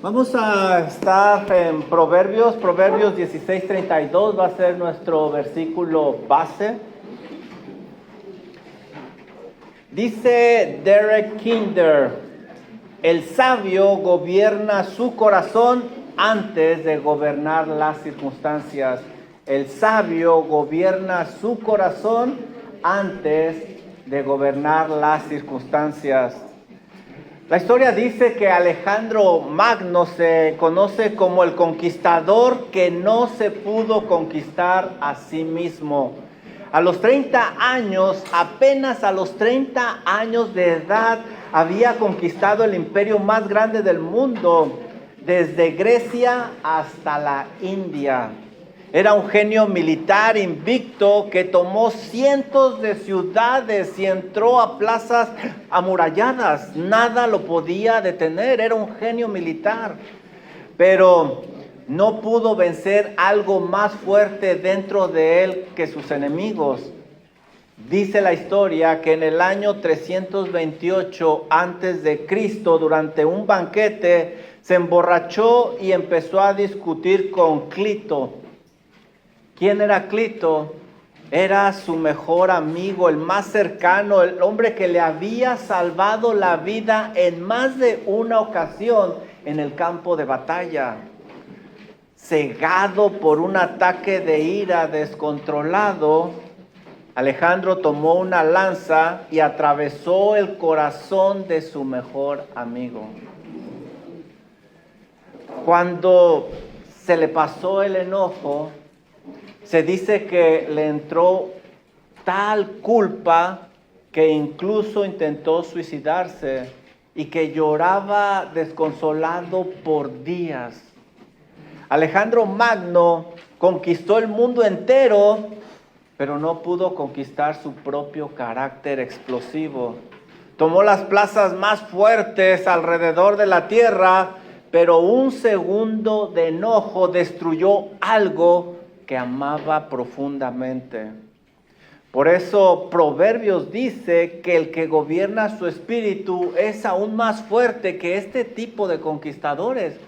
Vamos a estar en Proverbios 16:32 va a ser nuestro versículo base. Dice Derek Kinder, el sabio gobierna su corazón antes de gobernar las circunstancias. El sabio gobierna su corazón antes de gobernar las circunstancias. La historia dice que Alejandro Magno se conoce como el conquistador que no se pudo conquistar a sí mismo. A los 30 años, apenas a los 30 años de edad, había conquistado el imperio más grande del mundo, desde Grecia hasta la India. Era un genio militar invicto que tomó cientos de ciudades y entró a plazas amuralladas. Nada lo podía detener, era un genio militar. Pero no pudo vencer algo más fuerte dentro de él que sus enemigos. Dice la historia que en el año 328 a.C., durante un banquete, se emborrachó y empezó a discutir con Clito. ¿Quién era Clito? Era su mejor amigo, el más cercano, el hombre que le había salvado la vida en más de una ocasión en el campo de batalla. Cegado por un ataque de ira descontrolado, Alejandro tomó una lanza y atravesó el corazón de su mejor amigo. Cuando se le pasó el enojo, se dice que le entró tal culpa que incluso intentó suicidarse y que lloraba desconsolado por días. Alejandro Magno conquistó el mundo entero, pero no pudo conquistar su propio carácter explosivo. Tomó las plazas más fuertes alrededor de la tierra, pero un segundo de enojo destruyó algo que amaba profundamente. Por eso Proverbios dice que el que gobierna su espíritu es aún más fuerte que este tipo de conquistadores.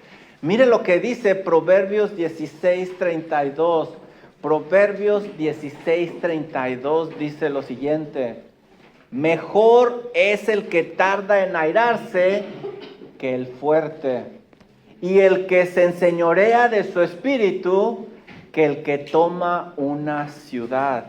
Mire lo que dice Proverbios 16:32. Proverbios 16:32 dice lo siguiente: mejor es el que tarda en airarse que el fuerte, y el que se enseñorea de su espíritu que el que toma una ciudad.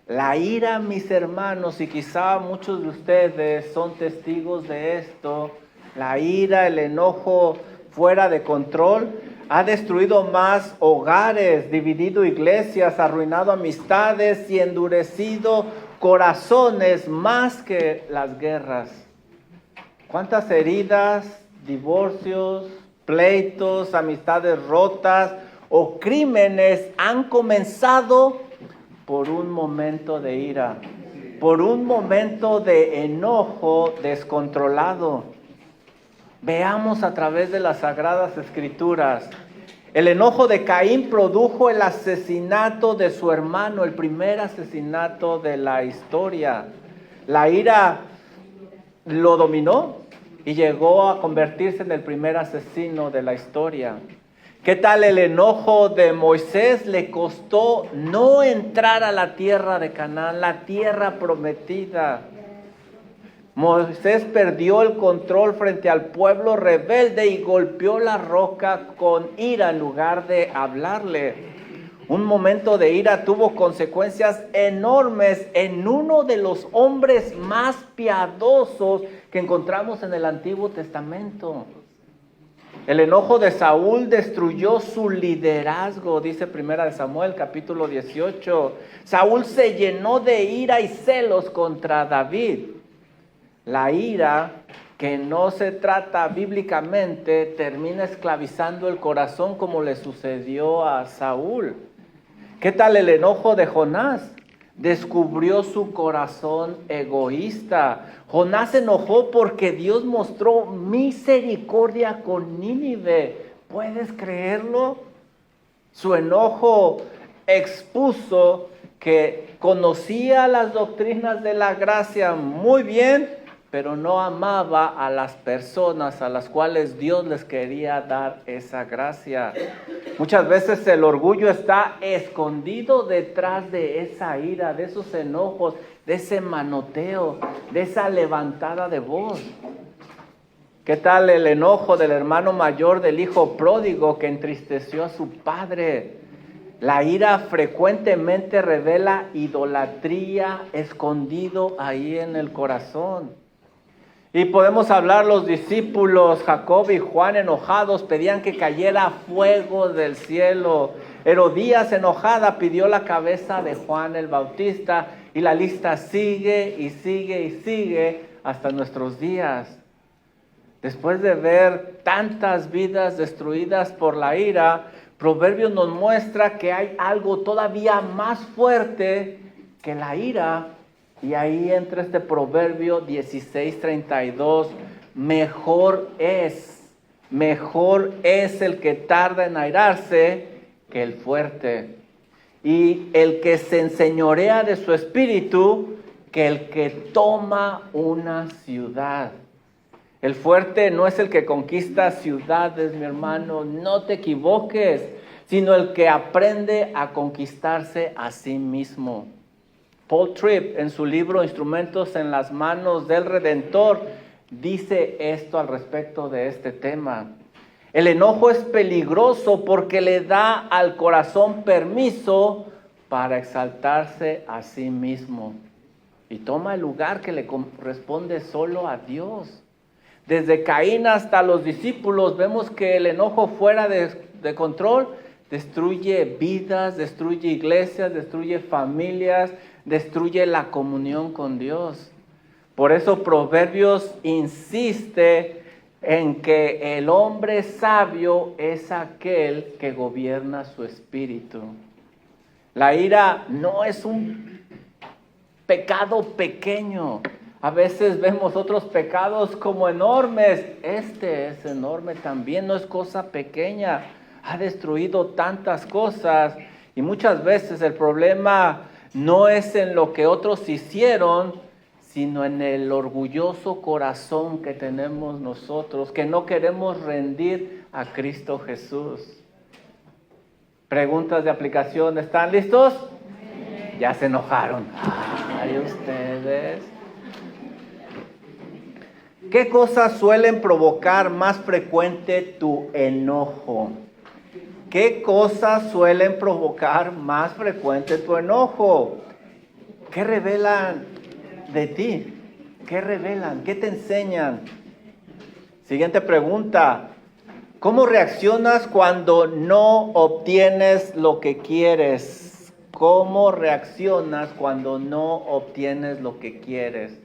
La ira, mis hermanos, y quizá muchos de ustedes son testigos de esto, la ira, el enojo fuera de control, ha destruido más hogares, dividido iglesias, arruinado amistades y endurecido corazones más que las guerras. ¿Cuántas heridas, divorcios, pleitos, amistades rotas o crímenes han comenzado por un momento de ira, por un momento de enojo descontrolado? Veamos a través de las Sagradas Escrituras. El enojo de Caín produjo el asesinato de su hermano, el primer asesinato de la historia. La ira lo dominó y llegó a convertirse en el primer asesino de la historia. ¿Qué tal el enojo de Moisés? Le costó no entrar a la tierra de Canaán, la tierra prometida. Moisés perdió el control frente al pueblo rebelde y golpeó la roca con ira en lugar de hablarle. Un momento de ira tuvo consecuencias enormes en uno de los hombres más piadosos que encontramos en el Antiguo Testamento. El enojo de Saúl destruyó su liderazgo, dice 1 Samuel capítulo 18. Saúl se llenó de ira y celos contra David. La ira, que no se trata bíblicamente, termina esclavizando el corazón como le sucedió a Saúl. ¿Qué tal el enojo de Jonás? Descubrió su corazón egoísta. Jonás se enojó porque Dios mostró misericordia con Nínive. ¿Puedes creerlo? Su enojo expuso que conocía las doctrinas de la gracia muy bien, pero no amaba a las personas a las cuales Dios les quería dar esa gracia. Muchas veces el orgullo está escondido detrás de esa ira, de esos enojos, de ese manoteo, de esa levantada de voz. ¿Qué tal el enojo del hermano mayor del hijo pródigo que entristeció a su padre? La ira frecuentemente revela idolatría escondido ahí en el corazón. Y podemos hablar los discípulos, Jacob y Juan enojados, pedían que cayera fuego del cielo. Herodías enojada pidió la cabeza de Juan el Bautista y la lista sigue y sigue y sigue hasta nuestros días. Después de ver tantas vidas destruidas por la ira, Proverbios nos muestra que hay algo todavía más fuerte que la ira. Y ahí entra este Proverbio 16:32, mejor es el que tarda en airarse que el fuerte. Y el que se enseñorea de su espíritu que el que toma una ciudad. El fuerte no es el que conquista ciudades, mi hermano, no te equivoques, sino el que aprende a conquistarse a sí mismo. Paul Tripp, en su libro Instrumentos en las manos del Redentor, dice esto al respecto de este tema. El enojo es peligroso porque le da al corazón permiso para exaltarse a sí mismo y toma el lugar que le corresponde solo a Dios. Desde Caín hasta los discípulos vemos que el enojo fuera de control destruye vidas, destruye iglesias, destruye familias, destruye la comunión con Dios. Por eso Proverbios insiste en que el hombre sabio es aquel que gobierna su espíritu. La ira no es un pecado pequeño. A veces vemos otros pecados como enormes. Este es enorme también, no es cosa pequeña. Ha destruido tantas cosas y muchas veces el problema no es en lo que otros hicieron, sino en el orgulloso corazón que tenemos nosotros, que no queremos rendir a Cristo Jesús. Preguntas de aplicación, ¿están listos? Ya se enojaron. Ay, ustedes. ¿Qué cosas suelen provocar más frecuente tu enojo? ¿Qué cosas suelen provocar más frecuente tu enojo? ¿Qué revelan de ti? ¿Qué revelan? ¿Qué te enseñan? Siguiente pregunta. ¿Cómo reaccionas cuando no obtienes lo que quieres? ¿Cómo reaccionas cuando no obtienes lo que quieres?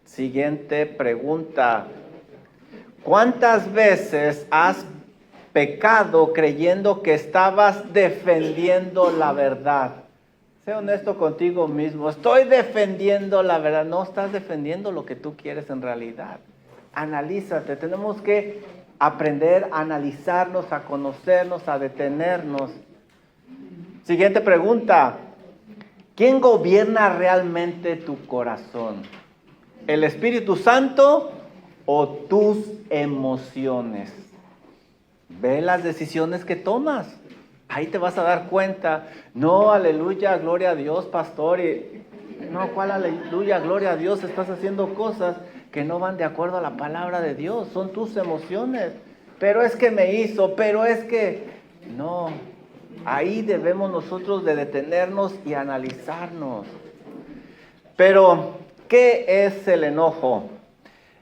Siguiente pregunta. ¿Cuántas veces has pecado creyendo que estabas defendiendo la verdad? Sé honesto contigo mismo. Estoy defendiendo la verdad. No estás defendiendo lo que tú quieres en realidad. Analízate. Tenemos que aprender a analizarnos, a conocernos, a detenernos. Siguiente pregunta. ¿Quién gobierna realmente tu corazón? ¿El Espíritu Santo o tus emociones? Ve las decisiones que tomas. Ahí te vas a dar cuenta. No, aleluya, gloria a Dios, pastor. No, ¿cuál aleluya, gloria a Dios? Estás haciendo cosas que no van de acuerdo a la palabra de Dios. Son tus emociones. Pero es que me hizo, pero es que... No, ahí debemos nosotros de detenernos y analizarnos. Pero, ¿qué es el enojo?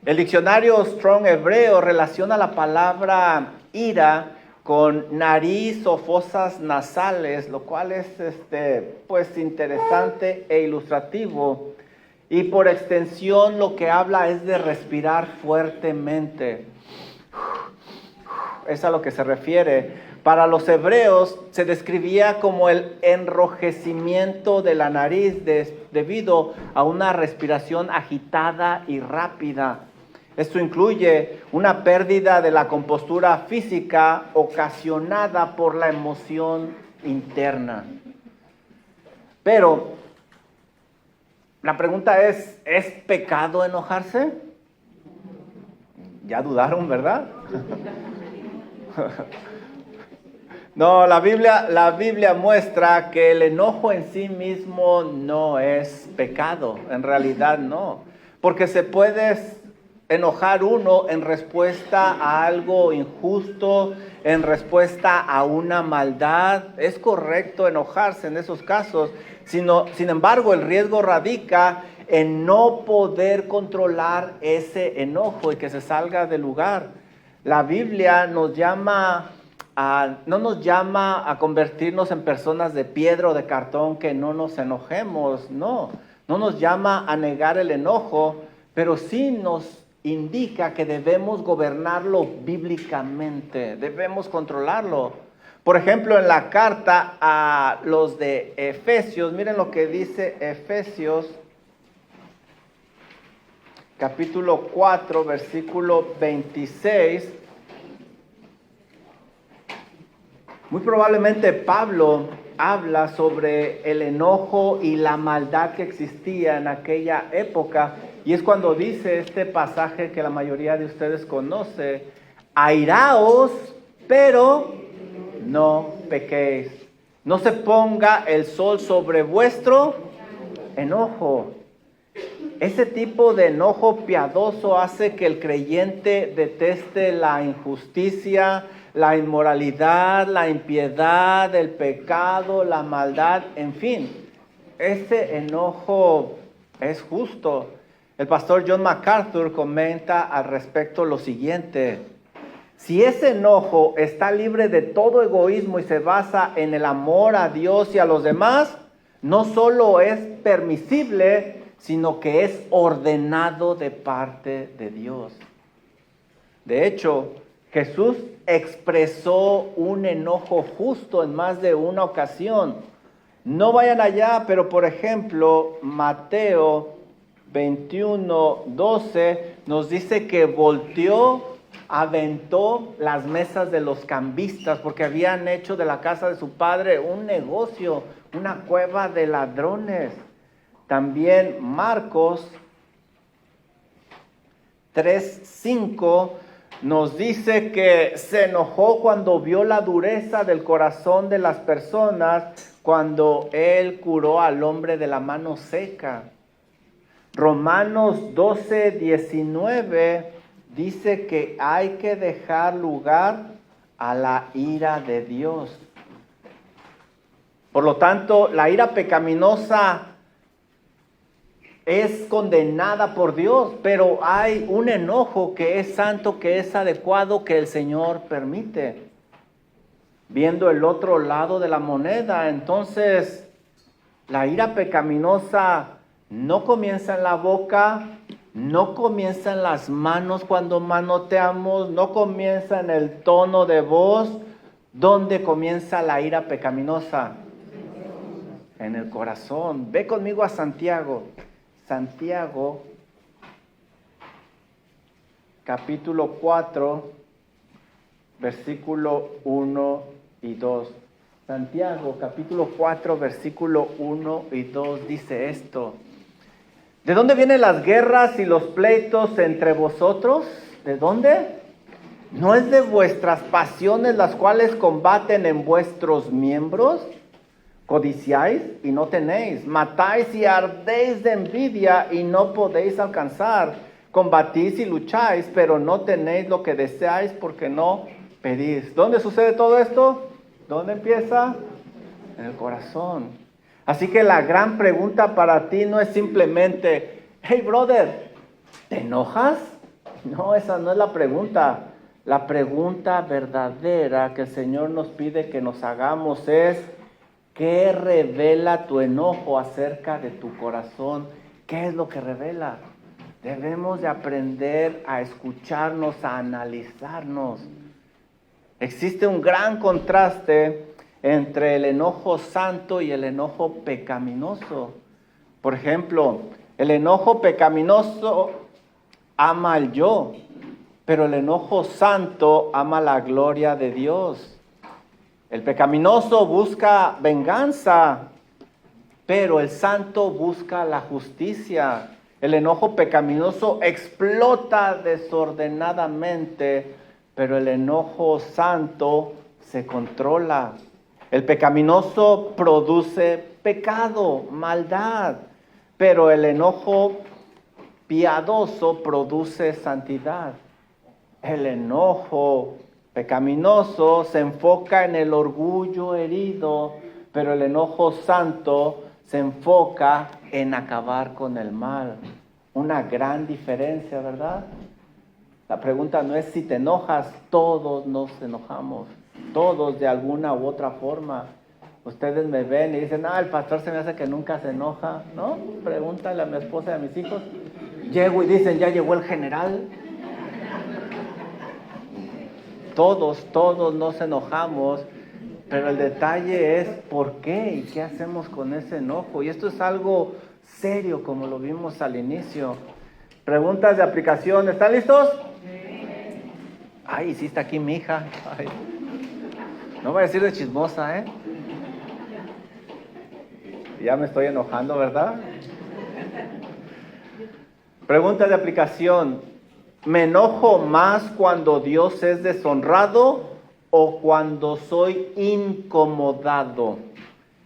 El diccionario Strong hebreo relaciona la palabra ira con nariz o fosas nasales, lo cual es pues interesante e ilustrativo. Y por extensión lo que habla es de respirar fuertemente. Es a lo que se refiere. Para los hebreos se describía como el enrojecimiento de la nariz debido a una respiración agitada y rápida. Esto incluye una pérdida de la compostura física ocasionada por la emoción interna. Pero La pregunta ¿es pecado enojarse? Ya dudaron, ¿verdad? No, la Biblia muestra que el enojo en sí mismo no es pecado, en realidad no, porque se puede enojar uno en respuesta a algo injusto, en respuesta a una maldad. Es correcto enojarse en esos casos, sin embargo el riesgo radica en no poder controlar ese enojo y que se salga del lugar. La Biblia no nos llama a convertirnos en personas de piedra o de cartón que no nos enojemos, no nos llama a negar el enojo, pero sí nos indica que debemos gobernarlo bíblicamente, debemos controlarlo. Por ejemplo, en la carta a los de Efesios, miren lo que dice Efesios, capítulo 4, versículo 26. Muy probablemente Pablo habla sobre el enojo y la maldad que existía en aquella época, y es cuando dice este pasaje que la mayoría de ustedes conoce: airaos, pero no pequéis. No se ponga el sol sobre vuestro enojo. Ese tipo de enojo piadoso hace que el creyente deteste la injusticia, la inmoralidad, la impiedad, el pecado, la maldad, en fin. Ese enojo es justo. El pastor John MacArthur comenta al respecto lo siguiente: si ese enojo está libre de todo egoísmo y se basa en el amor a Dios y a los demás, no solo es permisible, sino que es ordenado de parte de Dios. De hecho, Jesús expresó un enojo justo en más de una ocasión. No vayan allá, pero por ejemplo, Mateo 21:12 nos dice que volteó, aventó las mesas de los cambistas porque habían hecho de la casa de su padre un negocio, una cueva de ladrones. También Marcos 3:5 nos dice que se enojó cuando vio la dureza del corazón de las personas cuando él curó al hombre de la mano seca. Romanos 12:19 dice que hay que dejar lugar a la ira de Dios. Por lo tanto, la ira pecaminosa es condenada por Dios, pero hay un enojo que es santo, que es adecuado, que el Señor permite. Viendo el otro lado de la moneda, entonces la ira pecaminosa no comienza en la boca, no comienza en las manos cuando manoteamos, no comienza en el tono de voz. ¿Dónde comienza la ira pecaminosa? En el corazón. Ve conmigo a Santiago. Santiago, capítulo 4, versículo 1 y 2. Santiago, capítulo 4, versículo 1 y 2 dice esto: ¿de dónde vienen las guerras y los pleitos entre vosotros? ¿De dónde? ¿No es de vuestras pasiones las cuales combaten en vuestros miembros? Codiciáis y no tenéis, matáis y ardéis de envidia y no podéis alcanzar. Combatís y lucháis, pero no tenéis lo que deseáis porque no pedís. ¿Dónde sucede todo esto? ¿Dónde empieza? En el corazón. Así que la gran pregunta para ti no es simplemente: hey brother, ¿te enojas? No, esa no es la pregunta. La pregunta verdadera que el Señor nos pide que nos hagamos es: ¿qué revela tu enojo acerca de tu corazón? ¿Qué es lo que revela? Debemos de aprender a escucharnos, a analizarnos. Existe un gran contraste entre el enojo santo y el enojo pecaminoso. Por ejemplo, el enojo pecaminoso ama al yo, pero el enojo santo ama la gloria de Dios. El pecaminoso busca venganza, pero el santo busca la justicia. El enojo pecaminoso explota desordenadamente, pero el enojo santo se controla. El pecaminoso produce pecado, maldad, pero el enojo piadoso produce santidad. El enojo pecaminoso se enfoca en el orgullo herido, pero el enojo santo se enfoca en acabar con el mal. Una gran diferencia, ¿verdad? La pregunta no es si te enojas, todos nos enojamos, todos de alguna u otra forma. Ustedes me ven y dicen, el pastor se me hace que nunca se enoja, ¿no? Pregúntale a mi esposa y a mis hijos. Llego y dicen, ya llegó el general. Todos nos enojamos, pero el detalle es por qué y qué hacemos con ese enojo. Y esto es algo serio, como lo vimos al inicio. Preguntas de aplicación, ¿están listos? Ay, sí está aquí mi hija. Ay. No voy a decir de chismosa, ¿eh? Ya me estoy enojando, ¿verdad? Preguntas de aplicación. ¿Me enojo más cuando Dios es deshonrado o cuando soy incomodado?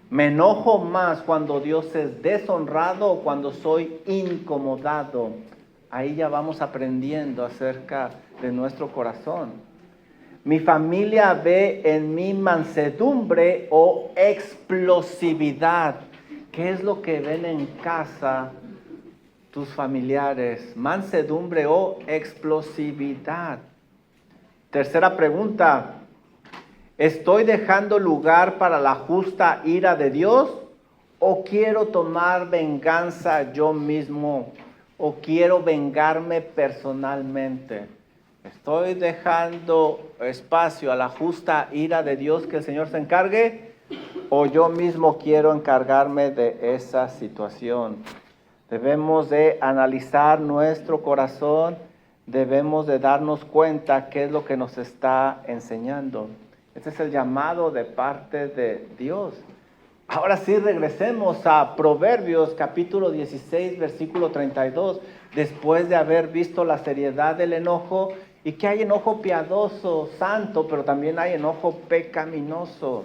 ¿Me enojo más cuando Dios es deshonrado o cuando soy incomodado? Ahí ya vamos aprendiendo acerca de nuestro corazón. ¿Mi familia ve en mí mansedumbre o explosividad? ¿Qué es lo que ven en casa tus familiares? ¿Mansedumbre o explosividad? Tercera pregunta. ¿Estoy dejando lugar para la justa ira de Dios o quiero tomar venganza yo mismo o quiero vengarme personalmente? ¿Estoy dejando espacio a la justa ira de Dios que el Señor se encargue o yo mismo quiero encargarme de esa situación? Debemos de analizar nuestro corazón, debemos de darnos cuenta qué es lo que nos está enseñando. Este es el llamado de parte de Dios. Ahora sí, regresemos a Proverbios capítulo 16, versículo 32, después de haber visto la seriedad del enojo y que hay enojo piadoso, santo, pero también hay enojo pecaminoso.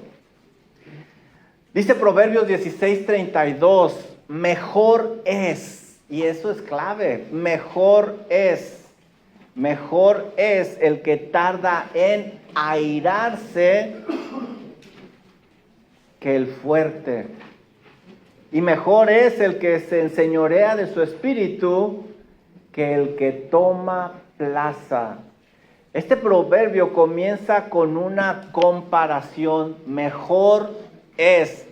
Dice Proverbios 16, 32, mejor es, y eso es clave, mejor es el que tarda en airarse que el fuerte. Y mejor es el que se enseñorea de su espíritu que el que toma plaza. Este proverbio comienza con una comparación. Mejor es.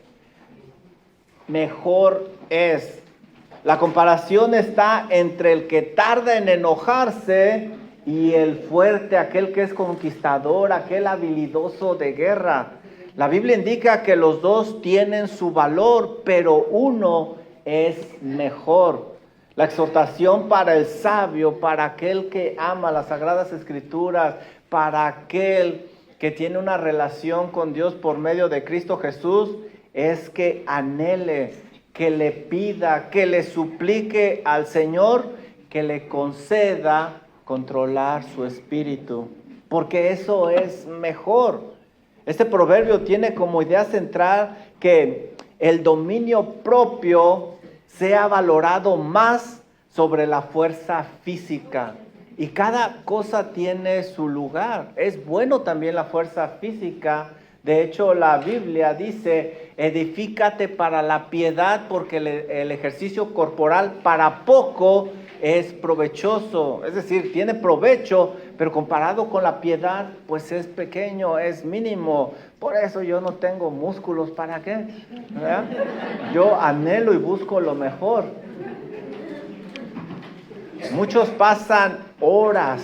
La comparación está entre el que tarda en enojarse y el fuerte, aquel que es conquistador, aquel habilidoso de guerra. La Biblia indica que los dos tienen su valor, pero uno es mejor. La exhortación para el sabio, para aquel que ama las Sagradas Escrituras, para aquel que tiene una relación con Dios por medio de Cristo Jesús, es que anhele, que le pida, que le suplique al Señor, que le conceda controlar su espíritu, porque eso es mejor. Este proverbio tiene como idea central que el dominio propio sea valorado más sobre la fuerza física. Y cada cosa tiene su lugar. Es bueno también la fuerza física. De hecho, la Biblia dice, edifícate para la piedad, porque el ejercicio corporal para poco es provechoso. Es decir, tiene provecho, pero comparado con la piedad, pues es pequeño, es mínimo. Por eso yo no tengo músculos, ¿para qué? ¿Verdad? Yo anhelo y busco lo mejor. Muchos pasan horas,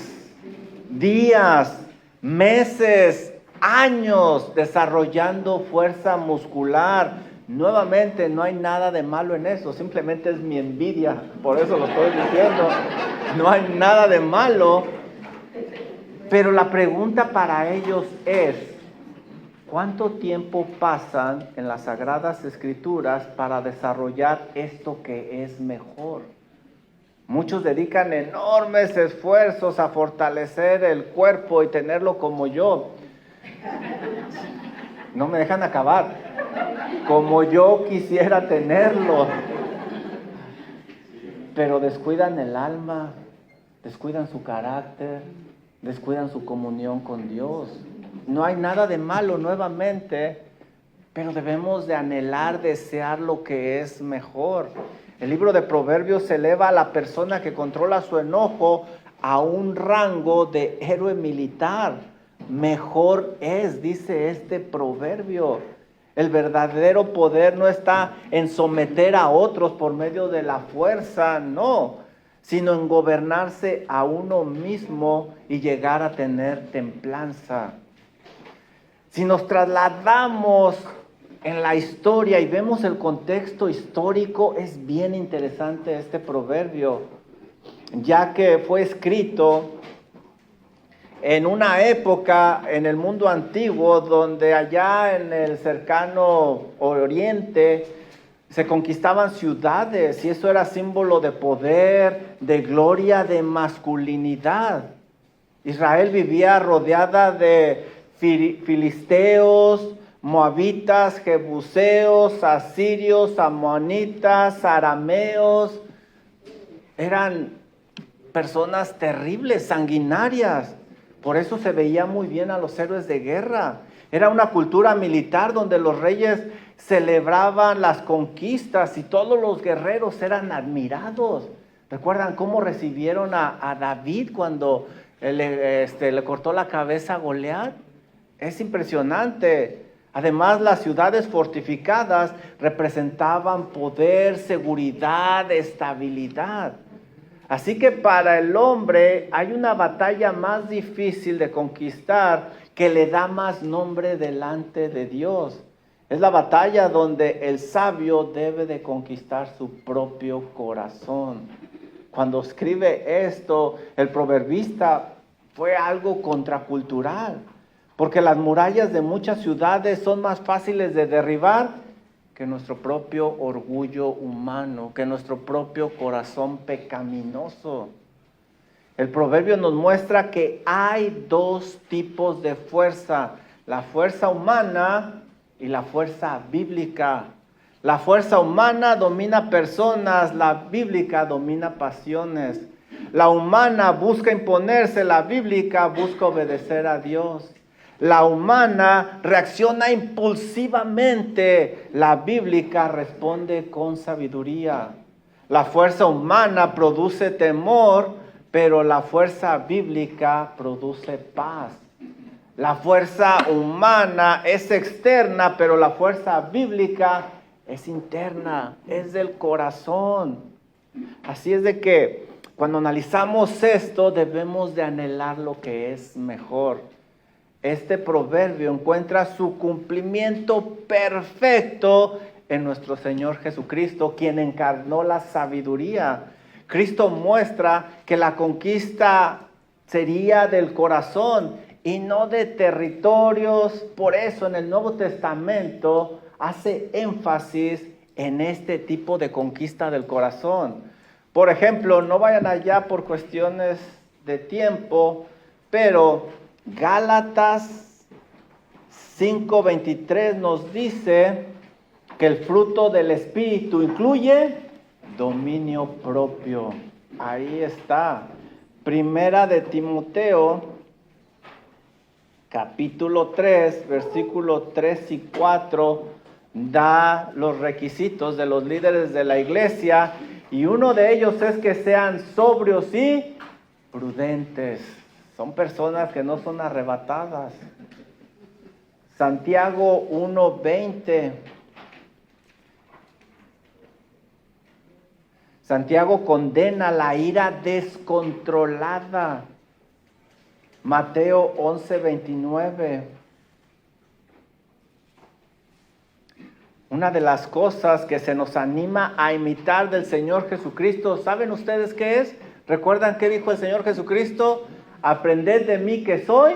días, meses, años desarrollando fuerza muscular. Nuevamente, no hay nada de malo en eso, simplemente es mi envidia, por eso lo estoy diciendo. No hay nada de malo, pero la pregunta para ellos es, ¿Cuánto tiempo pasan en las Sagradas Escrituras para desarrollar esto que es mejor? Muchos dedican enormes esfuerzos a fortalecer el cuerpo y tenerlo como yo. No me dejan acabar. Como yo quisiera tenerlo. Pero descuidan el alma, descuidan su carácter, descuidan su comunión con Dios. No hay nada de malo nuevamente, pero debemos de anhelar, desear lo que es mejor. El libro de Proverbios eleva a la persona que controla su enojo a un rango de héroe militar. Mejor es, dice este proverbio. El verdadero poder no está en someter a otros por medio de la fuerza, no, sino en gobernarse a uno mismo y llegar a tener templanza. Si nos trasladamos en la historia y vemos el contexto histórico, es bien interesante este proverbio, ya que fue escrito en una época en el mundo antiguo donde allá en el cercano oriente se conquistaban ciudades y eso era símbolo de poder, de gloria, de masculinidad. Israel vivía rodeada de filisteos, moabitas, jebuseos, asirios, amonitas, arameos. Eran personas terribles, sanguinarias. Por eso se veía muy bien a los héroes de guerra. Era una cultura militar donde los reyes celebraban las conquistas y todos los guerreros eran admirados. ¿Recuerdan cómo recibieron a David cuando le cortó la cabeza a Goliat? Es impresionante. Además, las ciudades fortificadas representaban poder, seguridad, estabilidad. Así que para el hombre hay una batalla más difícil de conquistar que le da más nombre delante de Dios. Es la batalla donde el sabio debe de conquistar su propio corazón. Cuando escribe esto, el proverbista fue algo contracultural, porque las murallas de muchas ciudades son más fáciles de derribar que nuestro propio orgullo humano, que nuestro propio corazón pecaminoso. El proverbio nos muestra que hay dos tipos de fuerza, la fuerza humana y la fuerza bíblica. La fuerza humana domina personas, la bíblica domina pasiones. La humana busca imponerse, la bíblica busca obedecer a Dios. La humana reacciona impulsivamente, la bíblica responde con sabiduría. La fuerza humana produce temor, pero la fuerza bíblica produce paz. La fuerza humana es externa, pero la fuerza bíblica es interna, es del corazón. Así es de que cuando analizamos esto debemos de anhelar lo que es mejor. Este proverbio encuentra su cumplimiento perfecto en nuestro Señor Jesucristo, quien encarnó la sabiduría. Cristo muestra que la conquista sería del corazón y no de territorios. Por eso en el Nuevo Testamento hace énfasis en este tipo de conquista del corazón. Por ejemplo, no vayan allá por cuestiones de tiempo, pero Gálatas 5:23 nos dice que el fruto del Espíritu incluye dominio propio. Ahí está. Primera de Timoteo, capítulo 3, versículos 3 y 4, da los requisitos de los líderes de la iglesia y uno de ellos es que sean sobrios y prudentes. Son personas que no son arrebatadas. Santiago 1:20. Santiago condena la ira descontrolada. Mateo 11:29. Una de las cosas que se nos anima a imitar del Señor Jesucristo, ¿saben ustedes qué es? ¿Recuerdan qué dijo el Señor Jesucristo? Aprended de mí que soy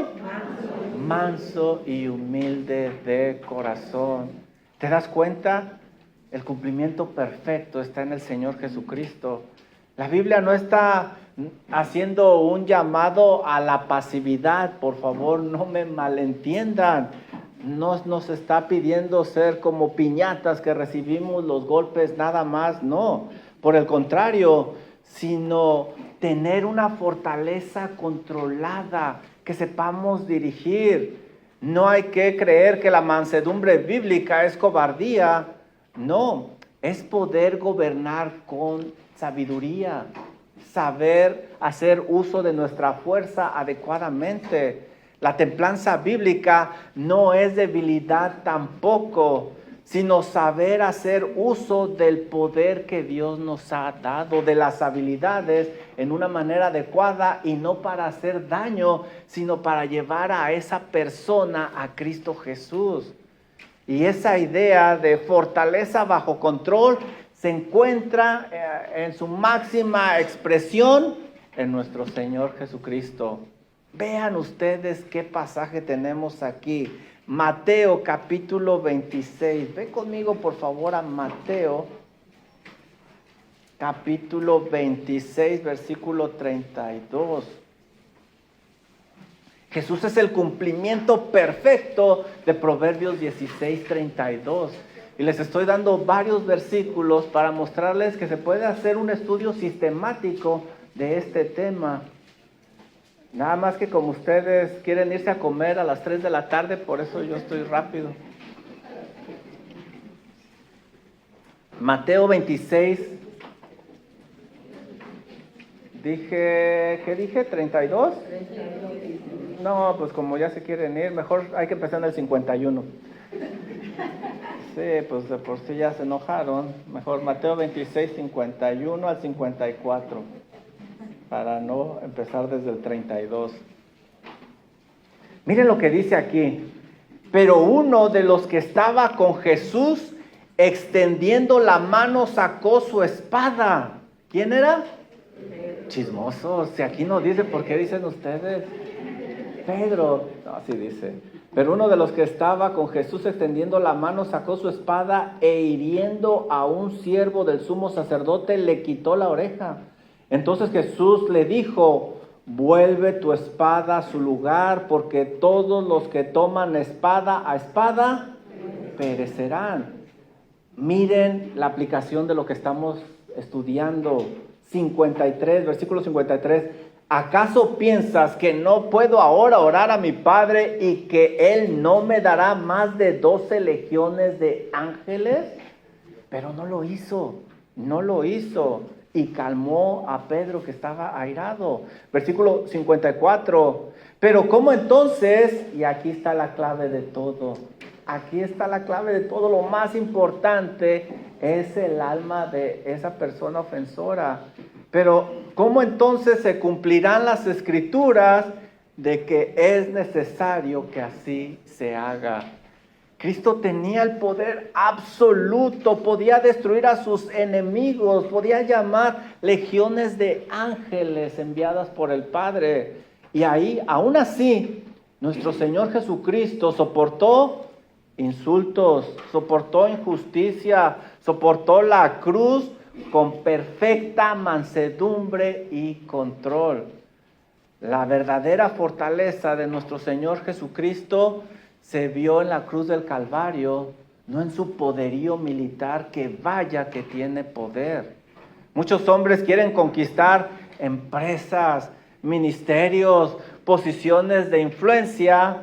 manso y humilde de corazón. ¿Te das cuenta? El cumplimiento perfecto está en el Señor Jesucristo. La Biblia no está haciendo un llamado a la pasividad, por favor, no me malentiendan. No nos está pidiendo ser como piñatas que recibimos los golpes nada más, no. Por el contrario, sino tener una fortaleza controlada, que sepamos dirigir. No hay que creer que la mansedumbre bíblica es cobardía, no, es poder gobernar con sabiduría, saber hacer uso de nuestra fuerza adecuadamente. La templanza bíblica no es debilidad tampoco, sino saber hacer uso del poder que Dios nos ha dado, de las habilidades en una manera adecuada y no para hacer daño, sino para llevar a esa persona a Cristo Jesús. Y esa idea de fortaleza bajo control se encuentra en su máxima expresión en nuestro Señor Jesucristo. Vean ustedes qué pasaje tenemos aquí. Mateo capítulo 26. Ve conmigo por favor a Mateo capítulo 26 versículo 32. Jesús es el cumplimiento perfecto de Proverbios 16:32. Y les estoy dando varios versículos para mostrarles que se puede hacer un estudio sistemático de este tema. Nada más que como ustedes quieren irse a comer a las 3 de la tarde, por eso yo estoy rápido. Mateo 26. ¿Qué dije? ¿32? No, pues como ya se quieren ir, mejor hay que empezar en el 51. Sí, pues de por sí ya se enojaron. Mejor Mateo 26, 51 al 54. Para no empezar desde el 32. Miren lo que dice aquí. Pero uno de los que estaba con Jesús, extendiendo la mano, sacó su espada. ¿Quién era? Chismosos. Si aquí no dice, ¿por qué dicen ustedes? Pedro. No, así dice. Pero uno de los que estaba con Jesús, extendiendo la mano, sacó su espada e hiriendo a un siervo del sumo sacerdote, le quitó la oreja. Entonces Jesús le dijo: vuelve tu espada a su lugar, porque todos los que toman espada a espada perecerán. Miren la aplicación de lo que estamos estudiando. 53, versículo 53. ¿Acaso piensas que no puedo ahora orar a mi Padre y que Él no me dará más de 12 legiones de ángeles? Pero no lo hizo, no lo hizo. Y calmó a Pedro, que estaba airado. Versículo 54. Pero ¿cómo entonces? Y aquí está la clave de todo. Aquí está la clave de todo. Lo más importante es el alma de esa persona ofensora. Pero ¿cómo entonces se cumplirán las escrituras de que es necesario que así se haga? Cristo tenía el poder absoluto, podía destruir a sus enemigos, podía llamar legiones de ángeles enviadas por el Padre. Y ahí, aún así, nuestro Señor Jesucristo soportó insultos, soportó injusticia, soportó la cruz con perfecta mansedumbre y control. La verdadera fortaleza de nuestro Señor Jesucristo se vio en la cruz del Calvario, no en su poderío militar, que vaya que tiene poder. Muchos hombres quieren conquistar empresas, ministerios, posiciones de influencia,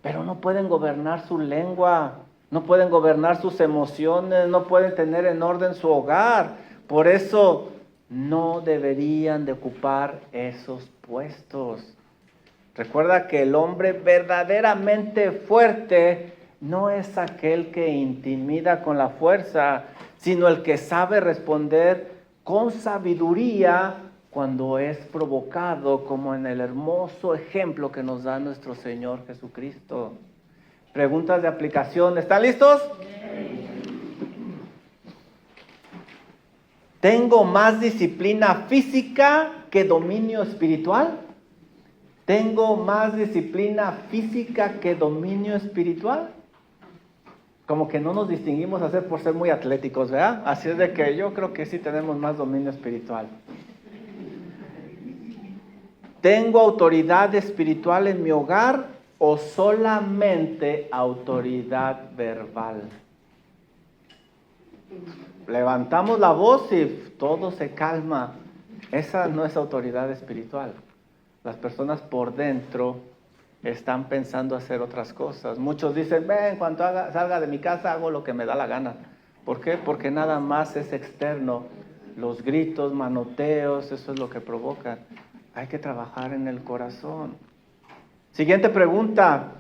pero no pueden gobernar su lengua, no pueden gobernar sus emociones, no pueden tener en orden su hogar. Por eso no deberían de ocupar esos puestos. Recuerda que el hombre verdaderamente fuerte no es aquel que intimida con la fuerza, sino el que sabe responder con sabiduría cuando es provocado, como en el hermoso ejemplo que nos da nuestro Señor Jesucristo. Preguntas de aplicación. ¿Están listos? ¿Tengo más disciplina física que dominio espiritual? ¿Tengo más disciplina física que dominio espiritual? Como que no nos distinguimos a ser por ser muy atléticos, ¿verdad? Así es de que yo creo que sí tenemos más dominio espiritual. ¿Tengo autoridad espiritual en mi hogar o solamente autoridad verbal? Levantamos la voz y todo se calma. Esa no es autoridad espiritual. Las personas por dentro están pensando hacer otras cosas. Muchos dicen, ven, cuando salga de mi casa hago lo que me da la gana. ¿Por qué? Porque nada más es externo. Los gritos, manoteos, eso es lo que provocan. Hay que trabajar en el corazón. Siguiente pregunta.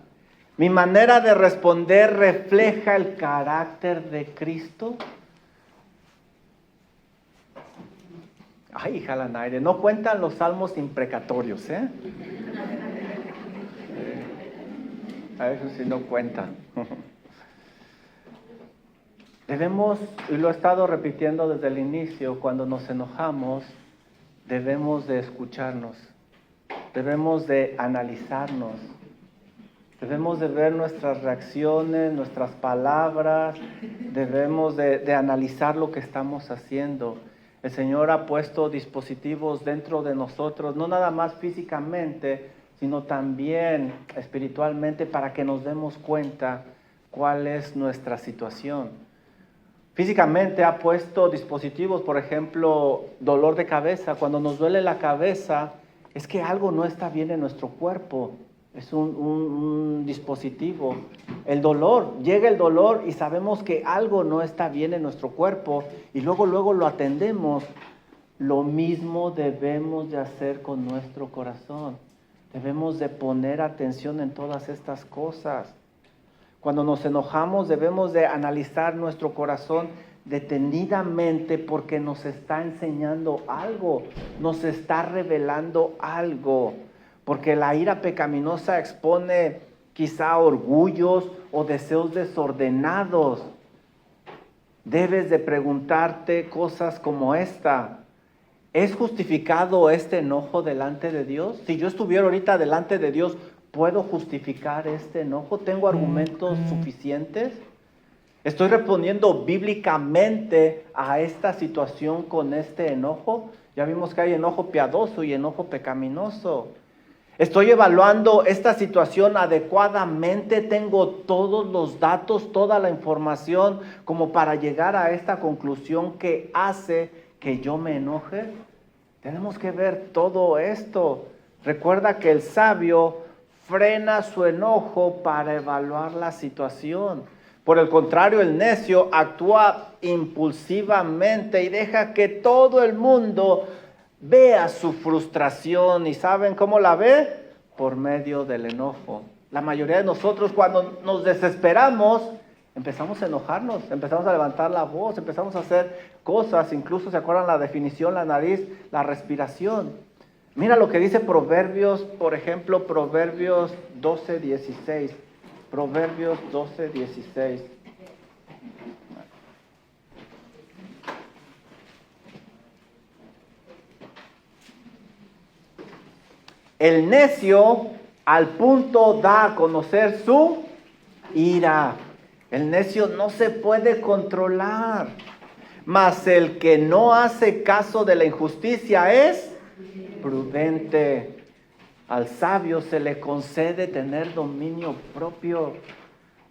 ¿Mi manera de responder refleja el carácter de Cristo? Ay, jalan aire. No cuentan los salmos imprecatorios, ¿eh? A eso sí no cuentan. Debemos, y lo he estado repitiendo desde el inicio, cuando nos enojamos, debemos de escucharnos. Debemos de analizarnos. Debemos de ver nuestras reacciones, nuestras palabras. Debemos de analizar lo que estamos haciendo. El Señor ha puesto dispositivos dentro de nosotros, no nada más físicamente, sino también espiritualmente, para que nos demos cuenta cuál es nuestra situación. Físicamente ha puesto dispositivos, por ejemplo, dolor de cabeza. Cuando nos duele la cabeza, es que algo no está bien en nuestro cuerpo. Es un dispositivo. El dolor, llega el dolor y sabemos que algo no está bien en nuestro cuerpo y luego lo atendemos. Lo mismo debemos de hacer con nuestro corazón. Debemos de poner atención en todas estas cosas. Cuando nos enojamos debemos de analizar nuestro corazón detenidamente porque nos está enseñando algo, nos está revelando algo. Porque la ira pecaminosa expone quizá orgullos o deseos desordenados. Debes de preguntarte cosas como esta. ¿Es justificado este enojo delante de Dios? Si yo estuviera ahorita delante de Dios, ¿puedo justificar este enojo? ¿Tengo argumentos suficientes? ¿Estoy respondiendo bíblicamente a esta situación con este enojo? Ya vimos que hay enojo piadoso y enojo pecaminoso. ¿Estoy evaluando esta situación adecuadamente? ¿Tengo todos los datos, toda la información como para llegar a esta conclusión que hace que yo me enoje? Tenemos que ver todo esto. Recuerda que el sabio frena su enojo para evaluar la situación. Por el contrario, el necio actúa impulsivamente y deja que todo el mundo vea su frustración. ¿Y saben cómo la ve? Por medio del enojo. La mayoría de nosotros, cuando nos desesperamos, empezamos a enojarnos, empezamos a levantar la voz, empezamos a hacer cosas, incluso se acuerdan la definición, la nariz, la respiración. Mira lo que dice Proverbios, por ejemplo, Proverbios 12:16. Proverbios 12:16. El necio al punto da a conocer su ira. El necio no se puede controlar. Mas el que no hace caso de la injusticia es prudente. Al sabio se le concede tener dominio propio.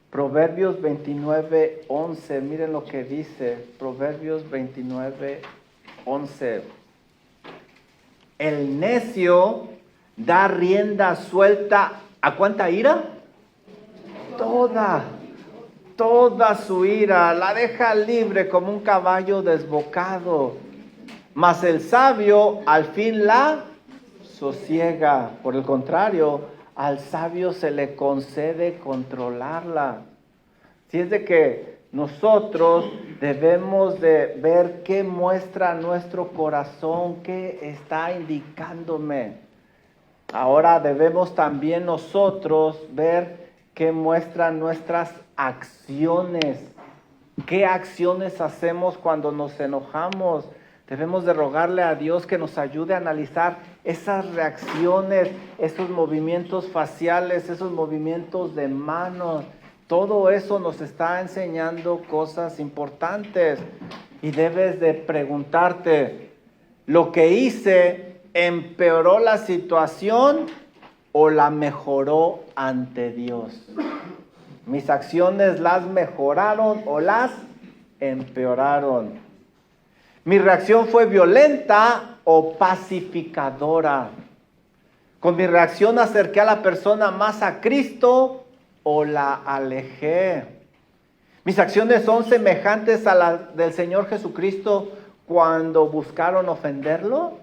Proverbios 29:11. Miren lo que dice. Proverbios 29:11. El necio da rienda suelta. ¿A cuánta ira? Toda su ira. La deja libre como un caballo desbocado. Mas el sabio al fin la sosiega. Por el contrario, al sabio se le concede controlarla. Si es de que nosotros debemos de ver qué muestra nuestro corazón, qué está indicándome. Ahora debemos también nosotros ver qué muestran nuestras acciones. ¿Qué acciones hacemos cuando nos enojamos? Debemos de rogarle a Dios que nos ayude a analizar esas reacciones, esos movimientos faciales, esos movimientos de manos. Todo eso nos está enseñando cosas importantes. Y debes de preguntarte, ¿lo que hice empeoró la situación o la mejoró ante Dios? ¿Mis acciones las mejoraron o las empeoraron? ¿Mi reacción fue violenta o pacificadora? ¿Con mi reacción acerqué a la persona más a Cristo o la alejé? ¿Mis acciones son semejantes a las del Señor Jesucristo cuando buscaron ofenderlo?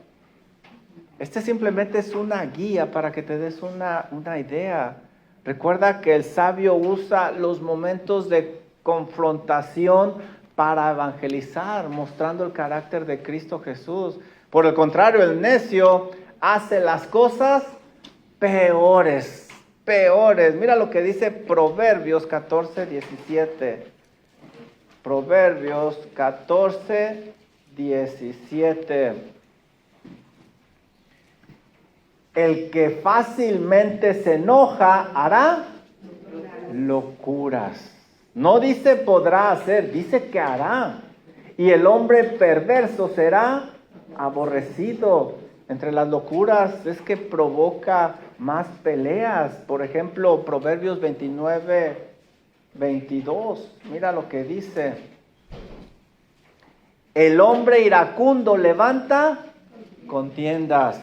Este simplemente es una guía para que te des una idea. Recuerda que el sabio usa los momentos de confrontación para evangelizar, mostrando el carácter de Cristo Jesús. Por el contrario, el necio hace las cosas peores. Mira lo que dice Proverbios 14, 17. Proverbios 14, 17. El que fácilmente se enoja hará locuras. No dice podrá hacer, dice que hará. Y el hombre perverso será aborrecido. Entre las locuras es que provoca más peleas. Por ejemplo, Proverbios 29, 22. Mira lo que dice. El hombre iracundo levanta contiendas.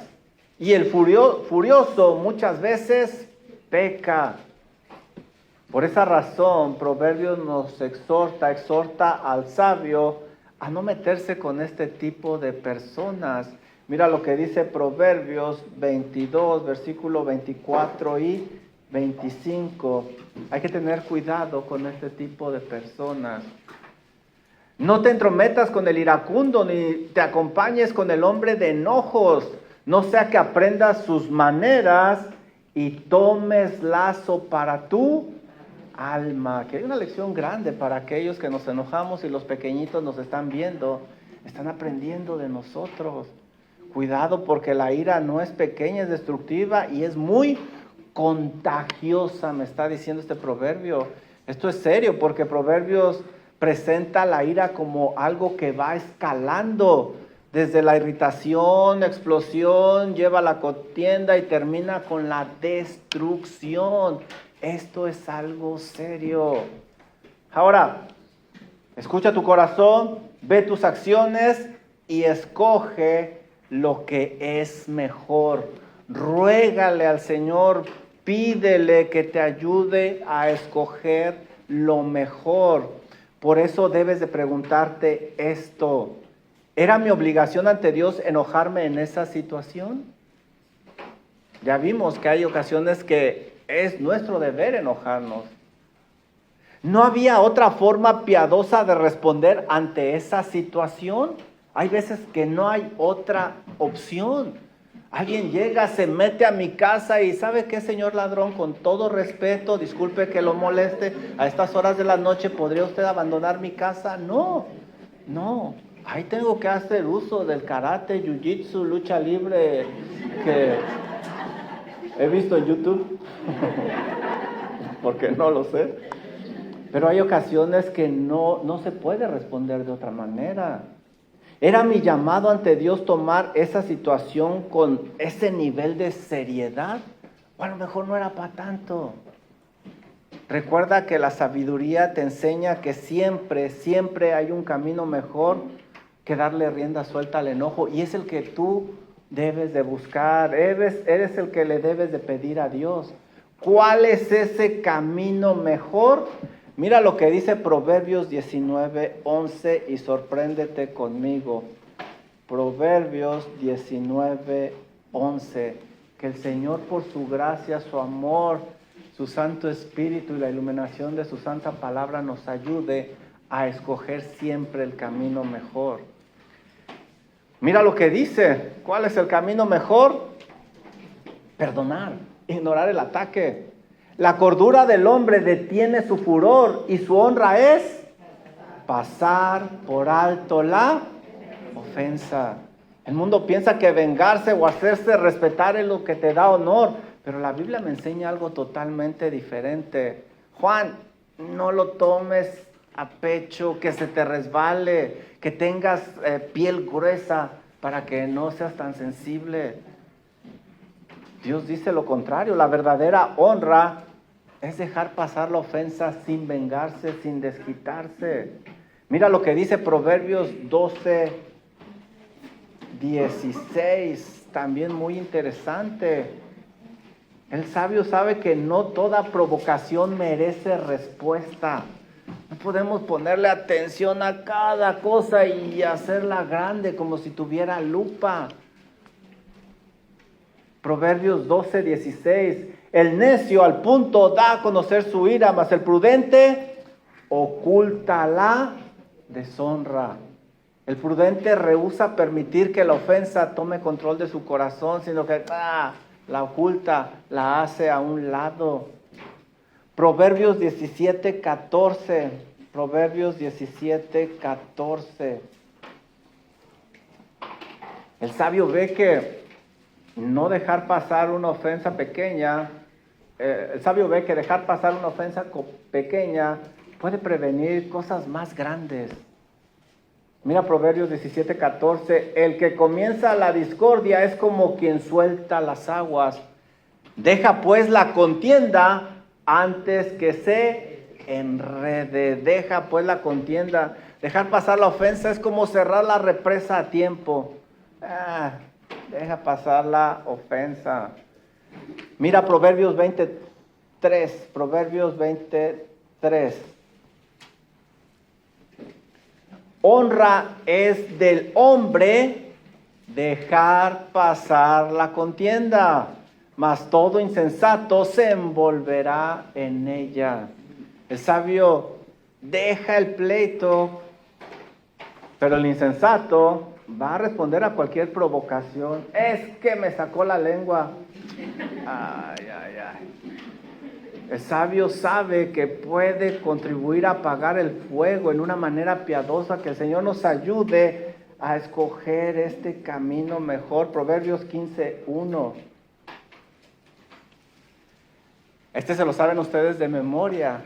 Y el furioso muchas veces peca. Por esa razón, Proverbios nos exhorta al sabio a no meterse con este tipo de personas. Mira lo que dice Proverbios 22, versículo 24 y 25. Hay que tener cuidado con este tipo de personas. No te entrometas con el iracundo, ni te acompañes con el hombre de enojos. No sea que aprendas sus maneras y tomes lazo para tu alma. Que hay una lección grande para aquellos que nos enojamos y los pequeñitos nos están viendo, están aprendiendo de nosotros. Cuidado, porque la ira no es pequeña, es destructiva y es muy contagiosa, me está diciendo este proverbio. Esto es serio, porque Proverbios presenta la ira como algo que va escalando desde la irritación, explosión, lleva a la contienda y termina con la destrucción. Esto es algo serio. Ahora, escucha tu corazón, ve tus acciones y escoge lo que es mejor. Ruégale al Señor, pídele que te ayude a escoger lo mejor. Por eso debes de preguntarte esto. ¿Era mi obligación ante Dios enojarme en esa situación? Ya vimos que hay ocasiones que es nuestro deber enojarnos. ¿No había otra forma piadosa de responder ante esa situación? Hay veces que no hay otra opción. Alguien llega, se mete a mi casa y ¿sabe qué, señor ladrón? Con todo respeto, disculpe que lo moleste, a estas horas de la noche, ¿podría usted abandonar mi casa? No. Ahí tengo que hacer uso del karate, jiu-jitsu, lucha libre que he visto en YouTube, porque no lo sé. Pero hay ocasiones que no se puede responder de otra manera. ¿Era mi llamado ante Dios tomar esa situación con ese nivel de seriedad? O a lo mejor no era para tanto. Recuerda que la sabiduría te enseña que siempre hay un camino mejor que darle rienda suelta al enojo. Y es el que tú debes de buscar. Eres el que le debes de pedir a Dios. ¿Cuál es ese camino mejor? Mira lo que dice Proverbios 19, 11 y sorpréndete conmigo. Proverbios 19, 11. Que el Señor, por su gracia, su amor, su Santo Espíritu y la iluminación de su santa palabra nos ayude a escoger siempre el camino mejor. Mira lo que dice. ¿Cuál es el camino mejor? Perdonar, ignorar el ataque. La cordura del hombre detiene su furor y su honra es pasar por alto la ofensa. El mundo piensa que vengarse o hacerse respetar es lo que te da honor, pero la Biblia me enseña algo totalmente diferente. Juan, no lo tomes a pecho, que se te resbale, que tengas piel gruesa para que no seas tan sensible. Dios dice lo contrario, la verdadera honra es dejar pasar la ofensa sin vengarse, sin desquitarse. Mira lo que dice Proverbios 12:16, también muy interesante. El sabio sabe que no toda provocación merece respuesta. No podemos ponerle atención a cada cosa y hacerla grande como si tuviera lupa. Proverbios 12:16. El necio al punto da a conocer su ira, mas el prudente oculta la deshonra. El prudente rehúsa permitir que la ofensa tome control de su corazón, sino que la oculta, la hace a un lado. Proverbios 17:14. Proverbios 17:14. El sabio ve que no dejar pasar una ofensa pequeña, el sabio ve que dejar pasar una ofensa pequeña puede prevenir cosas más grandes. Mira Proverbios 17:14, el que comienza la discordia es como quien suelta las aguas. Deja pues la contienda antes que se enrede. Deja pues la contienda. Dejar pasar la ofensa es como cerrar la represa a tiempo. Deja pasar la ofensa. Mira Proverbios 23. Proverbios 23. Honra es del hombre dejar pasar la contienda, mas todo insensato se envolverá en ella. El sabio deja el pleito, pero el insensato va a responder a cualquier provocación. Es que me sacó la lengua. El sabio sabe que puede contribuir a apagar el fuego en una manera piadosa. Que el Señor nos ayude a escoger este camino mejor. Proverbios 15:1. Este se lo saben ustedes de memoria.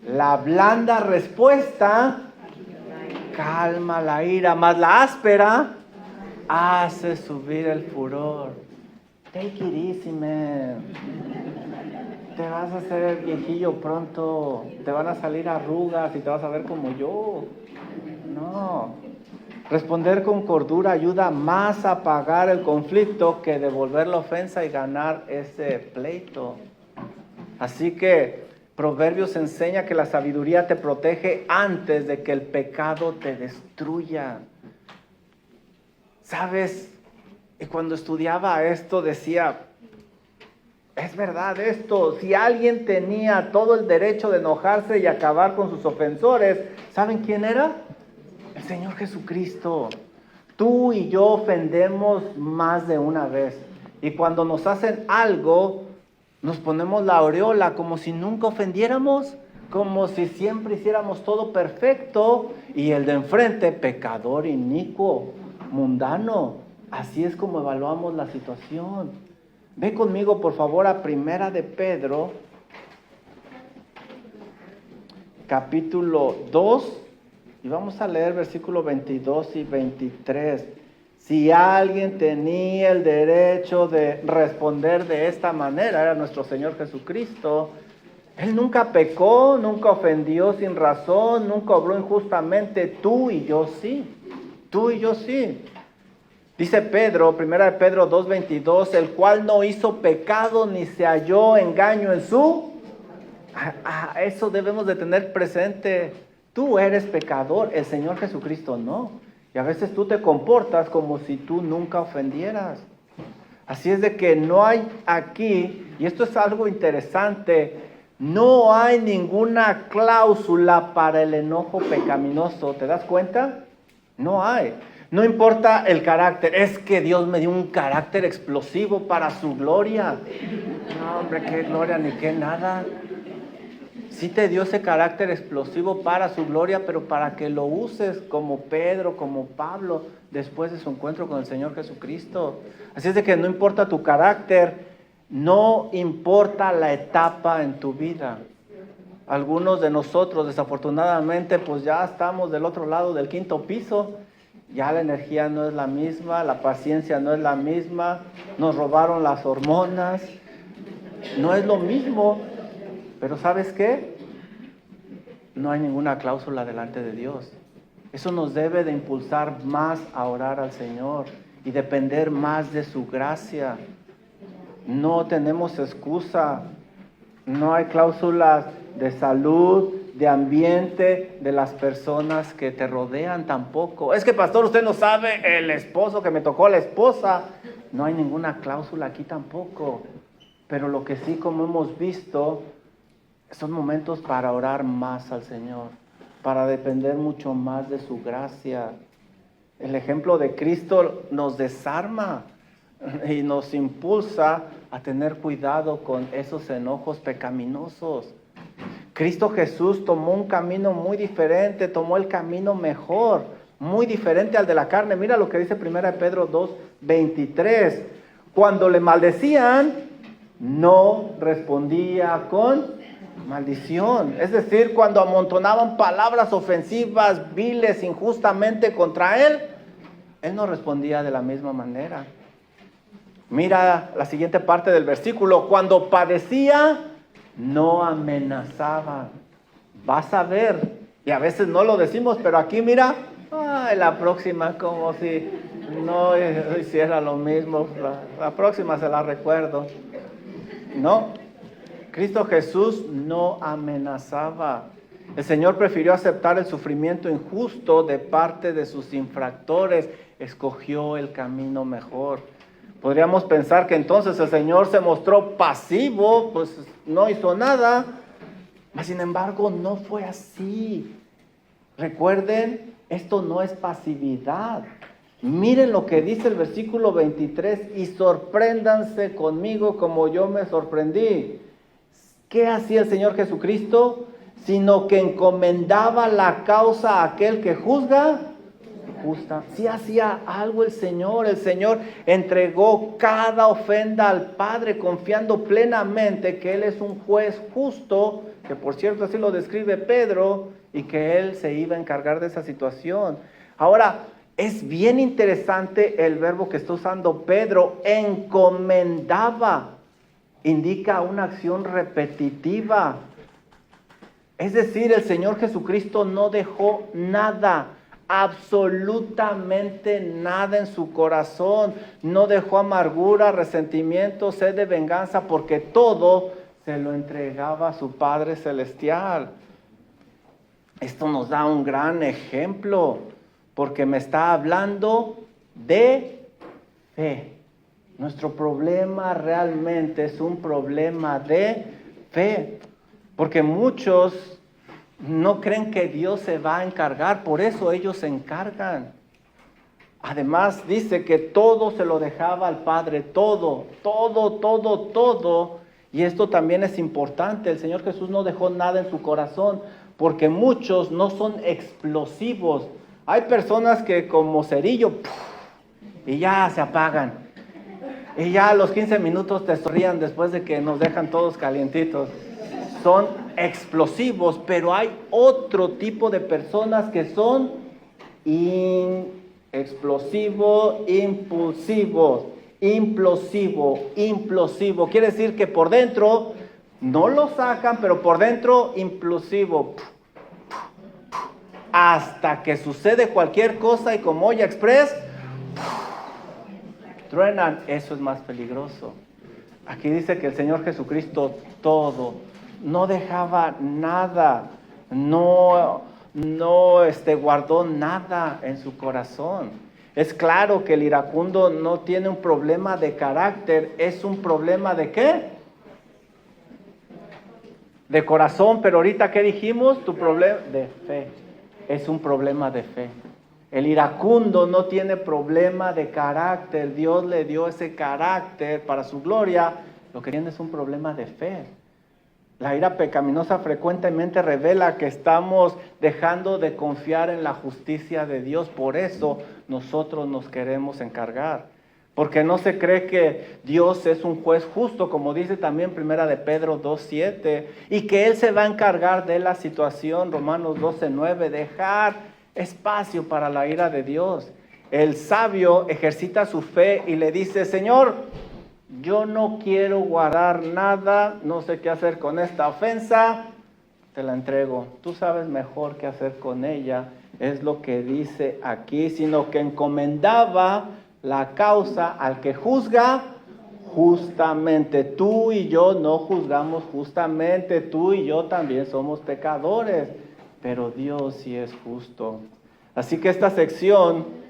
La blanda respuesta calma la ira, mas la áspera hace subir el furor. Take it easy, man. Te vas a hacer viejillo pronto, te van a salir arrugas y te vas a ver como yo. No. Responder con cordura ayuda más a apagar el conflicto que devolver la ofensa y ganar ese pleito. Así que Proverbios enseña que la sabiduría te protege antes de que el pecado te destruya. ¿Sabes? Y cuando estudiaba esto decía, es verdad esto, si alguien tenía todo el derecho de enojarse y acabar con sus ofensores, ¿saben quién era? El Señor Jesucristo. Tú y yo ofendemos más de una vez. Y cuando nos hacen algo, nos ponemos la aureola como si nunca ofendiéramos, como si siempre hiciéramos todo perfecto, y el de enfrente, pecador, inicuo, mundano. Así es como evaluamos la situación. Ve conmigo, por favor, a Primera de Pedro, capítulo 2, y vamos a leer versículos 22 y 23. Si alguien tenía el derecho de responder de esta manera, era nuestro Señor Jesucristo. Él nunca pecó, nunca ofendió sin razón, nunca obró injustamente. Tú y yo sí. Tú y yo sí. Dice Pedro, 1 Pedro 2:22, el cual no hizo pecado ni se halló engaño en su... Eso debemos de tener presente. Tú eres pecador, el Señor Jesucristo no. Y a veces tú te comportas como si tú nunca ofendieras. Así es de que no hay aquí, y esto es algo interesante, no hay ninguna cláusula para el enojo pecaminoso. ¿Te das cuenta? No hay. No importa el carácter, es que Dios me dio un carácter explosivo para su gloria. No, hombre, qué gloria ni qué nada. Sí te dio ese carácter explosivo para su gloria, pero para que lo uses como Pedro, como Pablo, después de su encuentro con el Señor Jesucristo. Así es de que no importa tu carácter, no importa la etapa en tu vida. Algunos de nosotros, desafortunadamente, pues ya estamos del otro lado del 5º piso. Ya la energía no es la misma, la paciencia no es la misma, nos robaron las hormonas. No es lo mismo. Pero ¿sabes qué? No hay ninguna cláusula delante de Dios. Eso nos debe de impulsar más a orar al Señor y depender más de su gracia. No tenemos excusa. No hay cláusulas de salud, de ambiente, de las personas que te rodean tampoco. Es que, pastor, usted no sabe el esposo que me tocó, la esposa. No hay ninguna cláusula aquí tampoco. Pero lo que sí, como hemos visto, son momentos para orar más al Señor, para depender mucho más de su gracia. El ejemplo de Cristo nos desarma y nos impulsa a tener cuidado con esos enojos pecaminosos. Cristo Jesús tomó un camino muy diferente, tomó el camino mejor, muy diferente al de la carne. Mira lo que dice 1 Pedro 2:23. Cuando le maldecían, no respondía con maldición. Es decir, cuando amontonaban palabras ofensivas, viles, injustamente contra él, él no respondía de la misma manera. Mira la siguiente parte del versículo. Cuando padecía, no amenazaba. Vas a ver. Y a veces no lo decimos, pero aquí mira, la próxima, como si no hiciera lo mismo. La próxima se la recuerdo. No. Cristo Jesús no amenazaba. El Señor prefirió aceptar el sufrimiento injusto de parte de sus infractores. Escogió el camino mejor. Podríamos pensar que entonces el Señor se mostró pasivo, pues no hizo nada. Mas sin embargo, no fue así. Recuerden, esto no es pasividad. Miren lo que dice el versículo 23, y sorpréndanse conmigo como yo me sorprendí. ¿Qué hacía el Señor Jesucristo? Sino que encomendaba la causa a aquel que juzga justa. Sí hacía algo el Señor. El Señor entregó cada ofenda al Padre, confiando plenamente que Él es un juez justo, que por cierto así lo describe Pedro, y que Él se iba a encargar de esa situación. Ahora, es bien interesante el verbo que está usando Pedro, encomendaba. Indica una acción repetitiva. Es decir, el Señor Jesucristo no dejó nada, absolutamente nada en su corazón. No dejó amargura, resentimiento, sed de venganza, porque todo se lo entregaba a su Padre Celestial. Esto nos da un gran ejemplo, porque me está hablando de fe. Nuestro problema realmente es un problema de fe, porque muchos no creen que Dios se va a encargar, por eso ellos se encargan. Además dice que todo se lo dejaba al Padre, todo, y esto también es importante. El Señor Jesús no dejó nada en su corazón, porque muchos no son explosivos. Hay personas que como cerillo, y ya se apagan. Y ya a los 15 minutos te sonrían después de que nos dejan todos calientitos. Son explosivos, pero hay otro tipo de personas que son explosivos, impulsivos, implosivo. Quiere decir que por dentro no lo sacan, pero por dentro implosivo. Hasta que sucede cualquier cosa y como olla express, truenan. Eso es más peligroso. Aquí dice que el Señor Jesucristo todo, no dejaba nada, no guardó nada en su corazón. Es claro que el iracundo no tiene un problema de carácter, es un problema ¿de qué? De corazón, pero ahorita ¿qué dijimos? Tu problema de fe, es un problema de fe. El iracundo no tiene problema de carácter. Dios le dio ese carácter para su gloria. Lo que tiene es un problema de fe. La ira pecaminosa frecuentemente revela que estamos dejando de confiar en la justicia de Dios. Por eso nosotros nos queremos encargar. Porque no se cree que Dios es un juez justo, como dice también Primera de Pedro 2:7, y que Él se va a encargar de la situación, Romanos 12:9, dejar espacio para la ira de Dios. El sabio ejercita su fe y le dice, Señor, yo no quiero guardar nada, no sé qué hacer con esta ofensa, te la entrego. Tú sabes mejor qué hacer con ella, es lo que dice aquí, sino que encomendaba la causa al que juzga justamente. Tú y yo no juzgamos justamente, tú y yo también somos pecadores, pero Dios sí es justo. Así que esta sección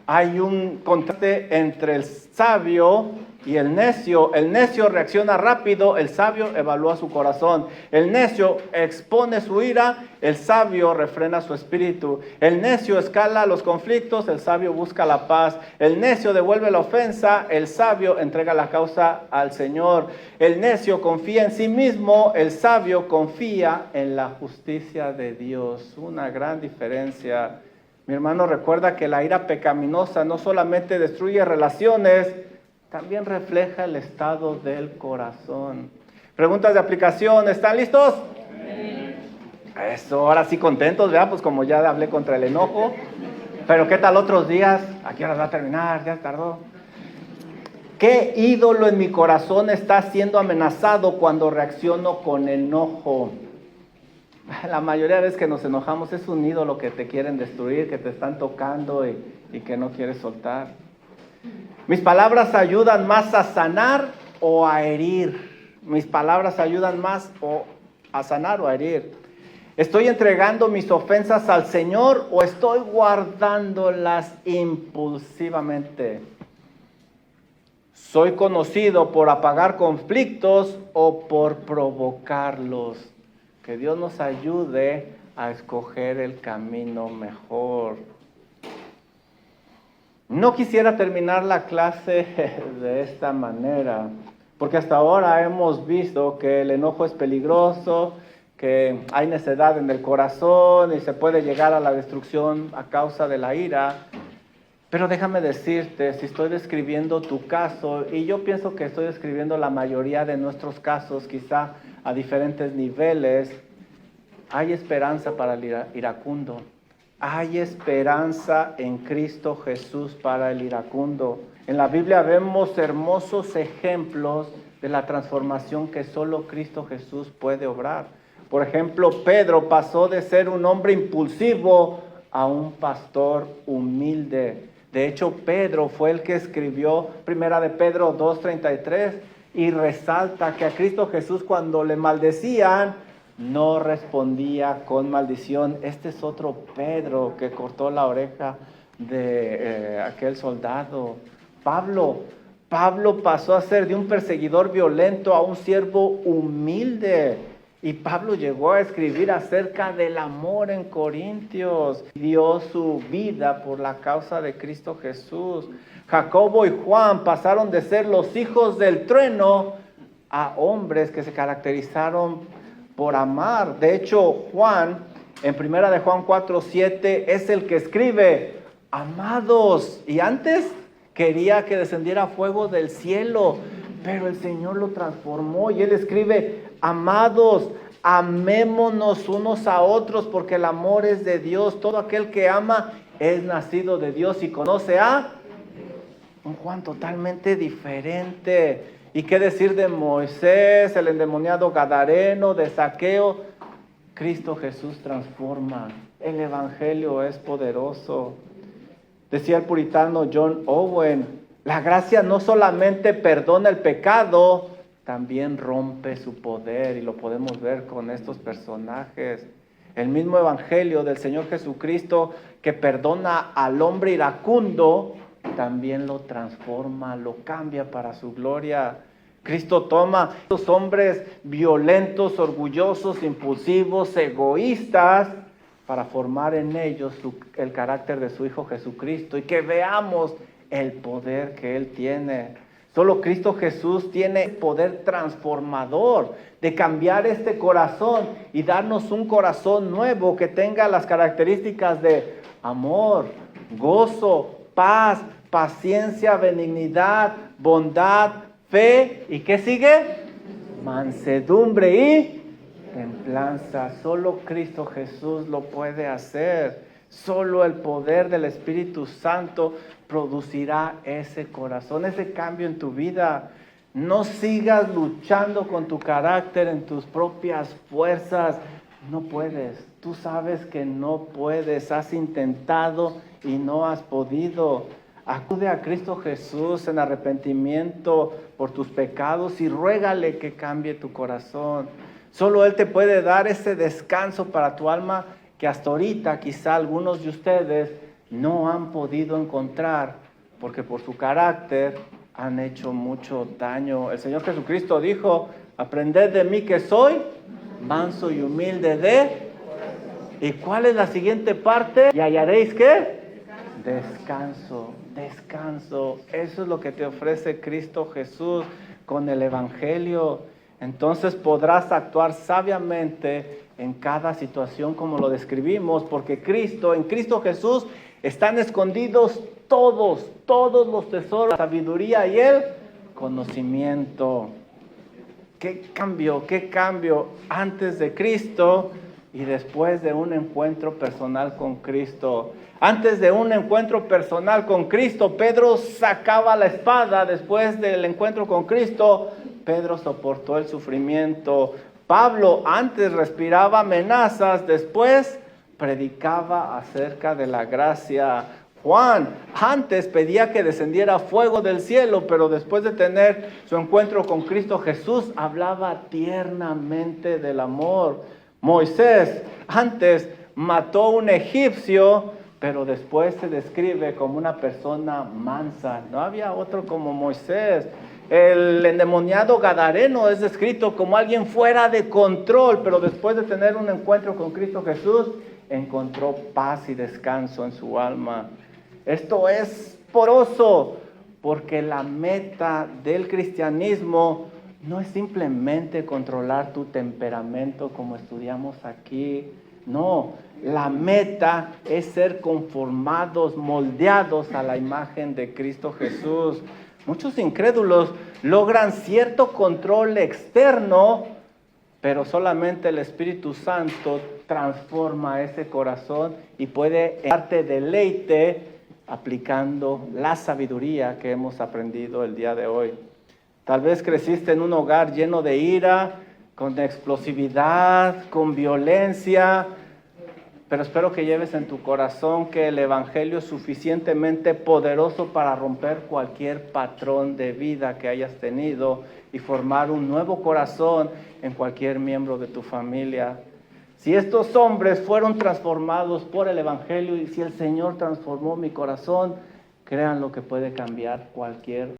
hay un contraste entre el sabio y el necio. El necio reacciona rápido, el sabio evalúa su corazón. El necio expone su ira, el sabio refrena su espíritu. El necio escala los conflictos, el sabio busca la paz. El necio devuelve la ofensa, el sabio entrega la causa al Señor. El necio confía en sí mismo, el sabio confía en la justicia de Dios. Una gran diferencia. Mi hermano, recuerda que la ira pecaminosa no solamente destruye relaciones, también refleja el estado del corazón. Preguntas de aplicación, ¿están listos? Sí. Eso, ahora sí contentos, ¿verdad? Pues como ya hablé contra el enojo. Pero ¿qué tal otros días? ¿A qué horas va a terminar? Ya tardó. ¿Qué ídolo en mi corazón está siendo amenazado cuando reacciono con enojo? La mayoría de veces que nos enojamos es un ídolo que te quieren destruir, que te están tocando y que no quieres soltar. Mis palabras ayudan más a sanar o a herir. Mis palabras ayudan más a sanar o a herir. ¿Estoy entregando mis ofensas al Señor o estoy guardándolas impulsivamente? ¿Soy conocido por apagar conflictos o por provocarlos? Que Dios nos ayude a escoger el camino mejor. No quisiera terminar la clase de esta manera, porque hasta ahora hemos visto que el enojo es peligroso, que hay necedad en el corazón y se puede llegar a la destrucción a causa de la ira. Pero déjame decirte, si estoy describiendo tu caso, y yo pienso que estoy describiendo la mayoría de nuestros casos, quizá a diferentes niveles, hay esperanza para el iracundo. Hay esperanza en Cristo Jesús para el iracundo. En la Biblia vemos hermosos ejemplos de la transformación que solo Cristo Jesús puede obrar. Por ejemplo, Pedro pasó de ser un hombre impulsivo a un pastor humilde. De hecho, Pedro fue el que escribió Primera de Pedro 2:33 y resalta que a Cristo Jesús cuando le maldecían, no respondía con maldición. Este es otro Pedro que cortó la oreja de aquel soldado. Pablo pasó a ser de un perseguidor violento a un siervo humilde. Y Pablo llegó a escribir acerca del amor en Corintios. Dio su vida por la causa de Cristo Jesús. Jacobo y Juan pasaron de ser los hijos del trueno a hombres que se caracterizaron por amar. De hecho, Juan, en Primera de Juan 4:7, es el que escribe, amados, y antes quería que descendiera fuego del cielo, pero el Señor lo transformó y él escribe, amados, amémonos unos a otros porque el amor es de Dios. Todo aquel que ama es nacido de Dios y conoce a un Juan totalmente diferente. ¿Y qué decir de Moisés, el endemoniado gadareno, de Zaqueo? Cristo Jesús transforma. El evangelio es poderoso. Decía el puritano John Owen, la gracia no solamente perdona el pecado, también rompe su poder, y lo podemos ver con estos personajes. El mismo evangelio del Señor Jesucristo que perdona al hombre iracundo, también lo transforma, lo cambia para su gloria. Cristo toma a estos hombres violentos, orgullosos, impulsivos, egoístas, para formar en ellos el carácter de su Hijo Jesucristo y que veamos el poder que Él tiene. Solo Cristo Jesús tiene poder transformador de cambiar este corazón y darnos un corazón nuevo que tenga las características de amor, gozo, paz, paciencia, benignidad, bondad, fe. ¿Y qué sigue? Mansedumbre y templanza. Solo Cristo Jesús lo puede hacer. Solo el poder del Espíritu Santo producirá ese corazón, ese cambio en tu vida. No sigas luchando con tu carácter en tus propias fuerzas. No puedes. Tú sabes que no puedes. Has intentado y no has podido. Acude a Cristo Jesús en arrepentimiento por tus pecados y ruégale que cambie tu corazón. Solo Él te puede dar ese descanso para tu alma que hasta ahorita quizá algunos de ustedes no han podido encontrar porque por su carácter han hecho mucho daño. El Señor Jesucristo dijo, aprended de mí que soy manso y humilde de... ¿Y cuál es la siguiente parte? Y hallaréis ¿qué? Descanso, descanso. Eso es lo que te ofrece Cristo Jesús con el Evangelio. Entonces podrás actuar sabiamente en cada situación como lo describimos, porque en Cristo Jesús están escondidos todos los tesoros, la sabiduría y el conocimiento. ¿Qué cambio antes de Cristo y después de un encuentro personal con Cristo? Antes de un encuentro personal con Cristo, Pedro sacaba la espada. Después del encuentro con Cristo, Pedro soportó el sufrimiento. Pablo antes respiraba amenazas, después predicaba acerca de la gracia. Juan antes pedía que descendiera fuego del cielo, pero después de tener su encuentro con Cristo Jesús, hablaba tiernamente del amor. Moisés antes mató a un egipcio, pero después se describe como una persona mansa. No había otro como Moisés. El endemoniado gadareno es descrito como alguien fuera de control, pero después de tener un encuentro con Cristo Jesús, encontró paz y descanso en su alma. Esto es poroso, porque la meta del cristianismo no es simplemente controlar tu temperamento como estudiamos aquí. No, la meta es ser conformados, moldeados a la imagen de Cristo Jesús. Muchos incrédulos logran cierto control externo, pero solamente el Espíritu Santo transforma ese corazón y puede darte deleite aplicando la sabiduría que hemos aprendido el día de hoy. Tal vez creciste en un hogar lleno de ira, con explosividad, con violencia, pero espero que lleves en tu corazón que el Evangelio es suficientemente poderoso para romper cualquier patrón de vida que hayas tenido y formar un nuevo corazón en cualquier miembro de tu familia. Si estos hombres fueron transformados por el Evangelio y si el Señor transformó mi corazón, crean lo que puede cambiar cualquier